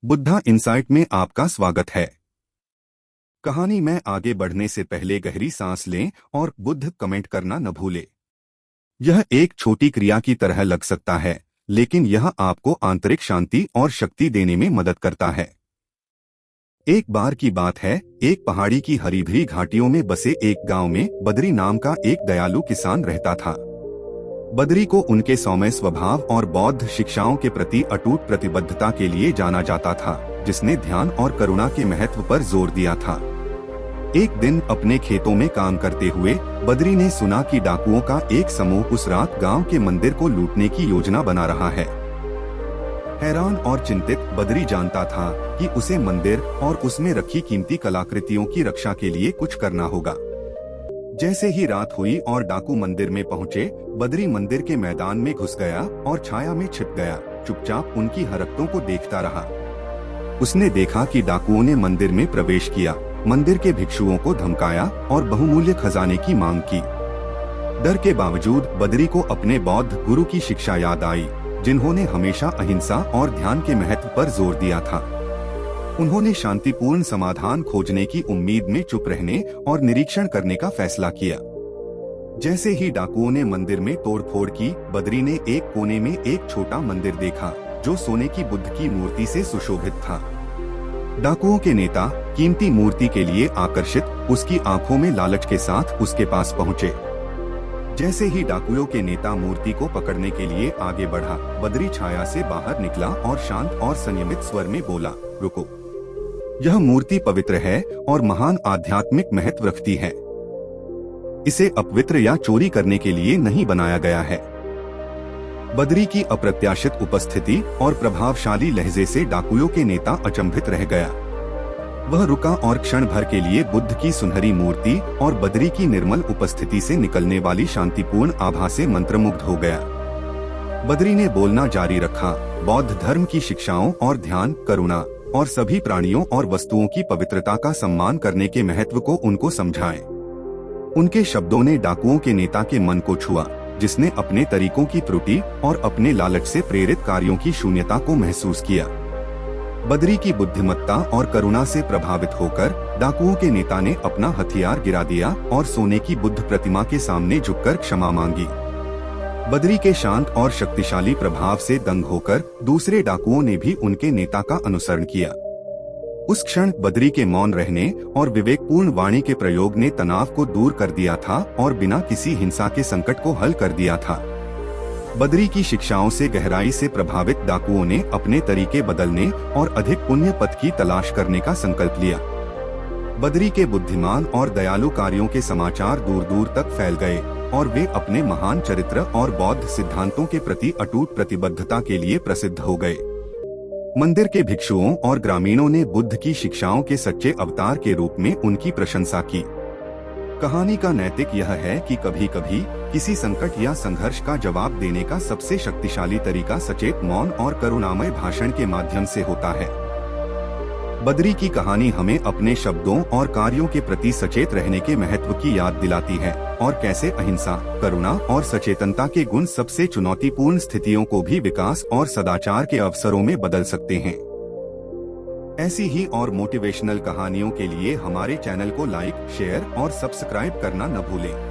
Buddha insight में आपका स्वागत है। कहानी में आगे बढ़ने से पहले गहरी सांस लें और बुद्ध कमेंट करना न भूलें। यह एक छोटी क्रिया की तरह लग सकता है, लेकिन यह आपको आंतरिक शांति और शक्ति देने में मदद करता है। एक बार की बात है, एक पहाड़ी की हरी भरी घाटियों में बसे एक गांव में बद्री नाम का एक दयालु किसान रहता था। बद्री को उनके सौम्य स्वभाव और बौद्ध शिक्षाओं के प्रति अटूट प्रतिबद्धता के लिए जाना जाता था, जिसने ध्यान और करुणा के महत्व पर जोर दिया था। एक दिन अपने खेतों में काम करते हुए बद्री ने सुना कि डाकुओं का एक समूह उस रात गांव के मंदिर को लूटने की योजना बना रहा है। हैरान और चिंतित बद्री जानता था कि उसे मंदिर और उसमें रखी कीमती कलाकृतियों की रक्षा के लिए कुछ करना होगा। जैसे ही रात हुई और डाकू मंदिर में पहुंचे, बद्री मंदिर के मैदान में घुस गया और छाया में छिप गया, चुपचाप उनकी हरकतों को देखता रहा। उसने देखा कि डाकुओं ने मंदिर में प्रवेश किया, मंदिर के भिक्षुओं को धमकाया और बहुमूल्य खजाने की मांग की। डर के बावजूद बद्री को अपने बौद्ध गुरु की शिक्षा याद आई, जिन्होंने हमेशा अहिंसा और ध्यान के महत्व पर जोर दिया था। उन्होंने शांतिपूर्ण समाधान खोजने की उम्मीद में चुप रहने और निरीक्षण करने का फैसला किया। जैसे ही डाकुओं ने मंदिर में तोड़फोड़ की, बद्री ने एक कोने में एक छोटा मंदिर देखा, जो सोने की बुद्ध की मूर्ति से सुशोभित था। डाकुओं के नेता कीमती मूर्ति के लिए आकर्षित उसकी आंखों में लालच के साथ उसके पास पहुंचे। जैसे ही डाकुओं के नेता मूर्ति को पकड़ने के लिए आगे बढ़ा, बद्री छाया से बाहर निकला और शांत और संयमित स्वर में बोला, रुको। यह मूर्ति पवित्र है और महान आध्यात्मिक महत्व रखती है। इसे अपवित्र या चोरी करने के लिए नहीं बनाया गया है। बद्री की अप्रत्याशित उपस्थिति और प्रभावशाली लहजे से डाकुओं के नेता अचंभित रह गया। वह रुका और क्षण भर के लिए बुद्ध की सुनहरी मूर्ति और बद्री की निर्मल उपस्थिति से निकलने वाली शांतिपूर्ण आभा से मंत्रमुग्ध हो गया। बद्री ने बोलना जारी रखा, बौद्ध धर्म की शिक्षाओं और ध्यान, करुणा और सभी प्राणियों और वस्तुओं की पवित्रता का सम्मान करने के महत्व को उनको समझाएं। उनके शब्दों ने डाकुओं के नेता के मन को छुआ, जिसने अपने तरीकों की त्रुटि और अपने लालच से प्रेरित कार्यों की शून्यता को महसूस किया। बद्री की बुद्धिमत्ता और करुणा से प्रभावित होकर डाकुओं के नेता ने अपना हथियार गिरा दिया और सोने की बुद्ध प्रतिमा के सामने झुककर क्षमा मांगी। बद्री के शांत और शक्तिशाली प्रभाव से दंग होकर दूसरे डाकुओं ने भी उनके नेता का अनुसरण किया। उस क्षण बद्री के मौन रहने और विवेकपूर्ण वाणी के प्रयोग ने तनाव को दूर कर दिया था और बिना किसी हिंसा के संकट को हल कर दिया था। बद्री की शिक्षाओं से गहराई से प्रभावित डाकुओं ने अपने तरीके बदलने और अधिक पुण्य पथ की तलाश करने का संकल्प लिया। बद्री के बुद्धिमान और दयालु कार्यों के समाचार दूर दूर तक फैल गए और वे अपने महान चरित्र और बौद्ध सिद्धांतों के प्रति अटूट प्रतिबद्धता के लिए प्रसिद्ध हो गए। मंदिर के भिक्षुओं और ग्रामीणों ने बुद्ध की शिक्षाओं के सच्चे अवतार के रूप में उनकी प्रशंसा की। कहानी का नैतिक यह है कि कभी कभी किसी संकट या संघर्ष का जवाब देने का सबसे शक्तिशाली तरीका सचेत मौन और करुणामय भाषण के माध्यम से होता है। बद्री की कहानी हमें अपने शब्दों और कार्यों के प्रति सचेत रहने के महत्व की याद दिलाती है और कैसे अहिंसा, करुणा और सचेतनता के गुण सबसे चुनौतीपूर्ण स्थितियों को भी विकास और सदाचार के अवसरों में बदल सकते हैं। ऐसी ही और मोटिवेशनल कहानियों के लिए हमारे चैनल को लाइक, शेयर और सब्सक्राइब करना न भूलें।